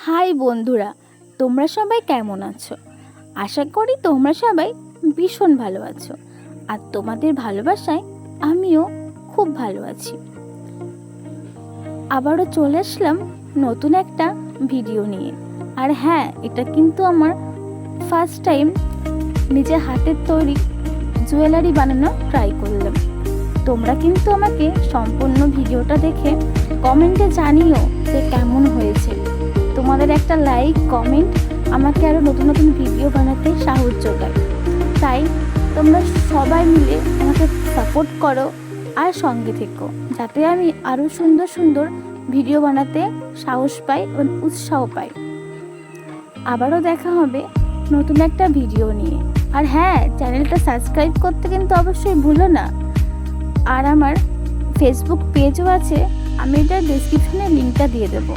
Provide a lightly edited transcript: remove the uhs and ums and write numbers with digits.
High বন্ধুরা, তোমরা সবাই কেমন আছো? আশা করি তোমরা সবাই ভীষণ ভালো আছো। আর তোমাদের ভালোবাসায় আমিও খুব ভালো আছি। আবারও চলে আসলাম নতুন একটা ভিডিও নিয়ে। আর হ্যাঁ, এটা কিন্তু আমার ফার্স্ট টাইম নিজের হাতের তৈরি জুয়েলারি বানানো ট্রাই করলাম। তোমরা কিন্তু আমাকে সম্পূর্ণ ভিডিওটা দেখে কমেন্টে জানিও যে কেমন হয়েছে। তোমাদের একটা লাইক কমেন্ট আমাকে আরও নতুন নতুন ভিডিও বানাতে সাহস যোগায়। তাই তোমরা সবাই মিলে আমাকে সাপোর্ট করো আর সঙ্গে থেকো, যাতে আমি আরও সুন্দর সুন্দর ভিডিও বানাতে সাহস পাই এবং উৎসাহ পাই। আবারও দেখা হবে নতুন একটা ভিডিও নিয়ে। আর হ্যাঁ, চ্যানেলটা সাবস্ক্রাইব করতে কিন্তু অবশ্যই ভুলো না। আর আমার ফেসবুক পেজও আছে, আমি এটার ডেসক্রিপশনে লিঙ্কটা দিয়ে দেবো।